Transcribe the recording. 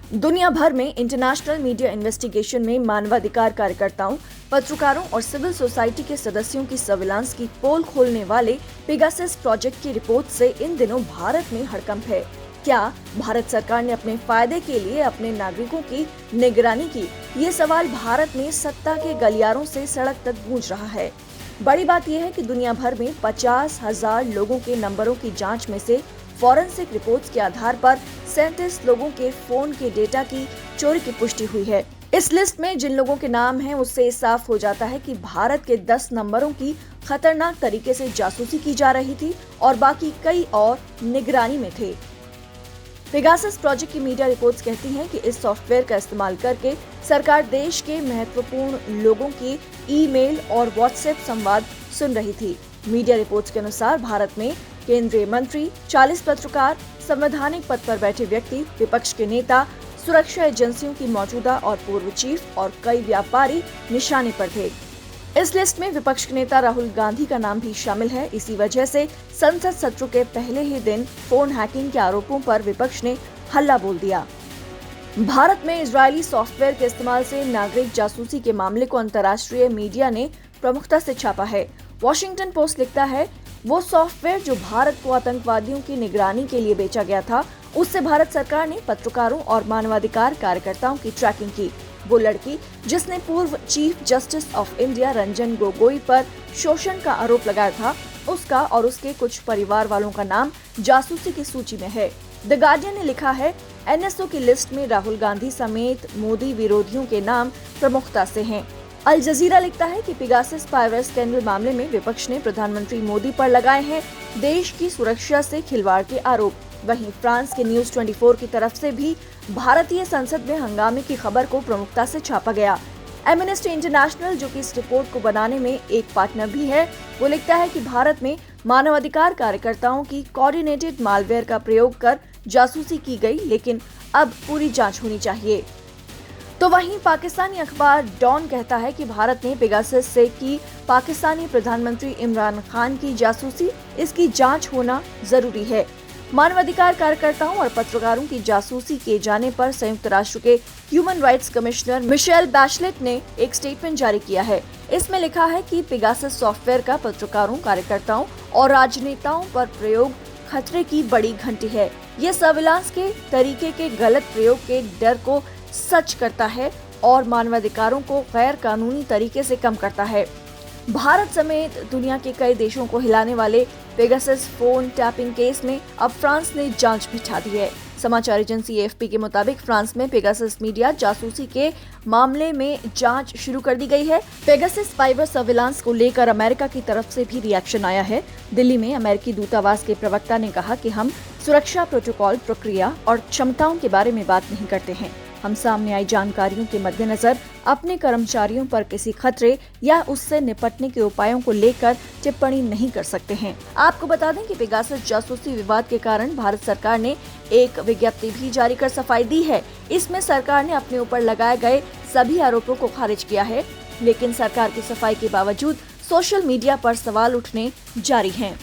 दुनिया भर में इंटरनेशनल मीडिया इन्वेस्टिगेशन में मानवाधिकार कार्यकर्ताओं, पत्रकारों और सिविल सोसाइटी के सदस्यों की सर्विलांस की पोल खोलने वाले पेगासस प्रोजेक्ट की रिपोर्ट से इन दिनों भारत में हड़कंप है। क्या भारत सरकार ने अपने फायदे के लिए अपने नागरिकों की निगरानी की? ये सवाल भारत में सत्ता के गलियारों से सड़क तक गूंज रहा है। बड़ी बात यह है कि दुनिया भर में 50,000 लोगों के नंबरों की जांच में से फॉरेंसिक रिपोर्ट्स के आधार पर 37 लोगों के फोन के डेटा की चोरी की पुष्टि हुई है। इस लिस्ट में जिन लोगों के नाम हैं, उससे साफ हो जाता है कि भारत के 10 नंबरों की खतरनाक तरीके से जासूसी की जा रही थी और बाकी कई और निगरानी में थे। पेगासस प्रोजेक्ट की मीडिया रिपोर्ट्स कहती हैं कि इस सॉफ्टवेयर का इस्तेमाल करके सरकार देश के महत्वपूर्ण लोगों की ईमेल और व्हाट्सएप संवाद सुन रही थी। मीडिया रिपोर्ट्स के अनुसार भारत में केंद्रीय मंत्री, 40 पत्रकार, संवैधानिक पद पर बैठे व्यक्ति, विपक्ष के नेता, सुरक्षा एजेंसियों की मौजूदा और पूर्व चीफ और कई व्यापारी निशाने पर थे। इस लिस्ट में विपक्ष के नेता राहुल गांधी का नाम भी शामिल है। इसी वजह से संसद सत्र के पहले ही दिन फोन हैकिंग के आरोपों पर विपक्ष ने हल्ला बोल दिया। भारत में इजरायली सॉफ्टवेयर के इस्तेमाल से नागरिक जासूसी के मामले को अंतर्राष्ट्रीय मीडिया ने प्रमुखता से छापा है। वॉशिंगटन पोस्ट लिखता है, वो सॉफ्टवेयर जो भारत को आतंकवादियों की निगरानी के लिए बेचा गया था, उससे भारत सरकार ने पत्रकारों और मानवाधिकार कार्यकर्ताओं की ट्रैकिंग की। वो लड़की जिसने पूर्व chief justice of India Ranjan Gogoi पर शोषण का आरोप लगाया था, उसका और उसके कुछ परिवार वालों का नाम जासूसी की सूची में है। द गार्डियन ने लिखा है, एनएसओ की लिस्ट में राहुल गांधी समेत मोदी विरोधियों के नाम प्रमुखता से हैं। अल जजीरा लिखता है कि पेगासस स्पाईवेयर स्कैंडल मामले में विपक्ष ने प्रधानमंत्री मोदी पर लगाए हैं देश की सुरक्षा से खिलवाड़ के आरोप। वहीं फ्रांस के न्यूज 24 की तरफ से भी भारतीय संसद में हंगामे की खबर को प्रमुखता से छापा गया। एमनेस्टी इंटरनेशनल, जो कि इस रिपोर्ट को बनाने में एक पार्टनर भी है, वो लिखता है कि भारत में मानवाधिकार कार्यकर्ताओं की कोऑर्डिनेटेड मालवेयर का प्रयोग कर जासूसी की गई, लेकिन अब पूरी जांच होनी चाहिए। तो वहीं पाकिस्तानी अखबार डॉन कहता है कि भारत ने पेगासस से की पाकिस्तानी प्रधानमंत्री इमरान खान की जासूसी, इसकी जांच होना जरूरी है। मानवाधिकार कार्यकर्ताओं और पत्रकारों की जासूसी किए जाने पर संयुक्त राष्ट्र के human rights commissioner Michelle Bachelet ने एक स्टेटमेंट जारी किया है। इसमें लिखा है कि पेगासस सॉफ्टवेयर का पत्रकारों, कार्यकर्ताओं और राजनेताओं पर प्रयोग खतरे की बड़ी घंटी है। ये सर्विलांस के तरीके के गलत प्रयोग के डर को सच करता है और मानवाधिकारों को गैर कानूनी तरीके से कम करता है। भारत समेत दुनिया के कई देशों को हिलाने वाले पेगासस फोन टैपिंग केस में अब फ्रांस ने जांच बिठा दी है। समाचार एजेंसी एएफपी के मुताबिक फ्रांस में पेगासस मीडिया जासूसी के मामले में जांच शुरू कर दी गई है। पेगासस स्पाईवेयर सर्विलांस को लेकर अमेरिका की तरफ से भी रिएक्शन आया है। दिल्ली में अमेरिकी दूतावास के प्रवक्ता ने कहा कि हम सुरक्षा प्रोटोकॉल, प्रक्रिया और क्षमताओं के बारे में बात नहीं करते हैं। हम सामने आई जानकारियों के मद्देनजर अपने कर्मचारियों पर किसी खतरे या उससे निपटने के उपायों को लेकर टिप्पणी नहीं कर सकते हैं। आपको बता दें कि पेगासस जासूसी विवाद के कारण भारत सरकार ने एक विज्ञप्ति भी जारी कर सफाई दी है। इसमें सरकार ने अपने ऊपर लगाए गए सभी आरोपों को खारिज किया है, लेकिन सरकार की सफाई के बावजूद सोशल मीडिया पर सवाल उठने जारी हैं।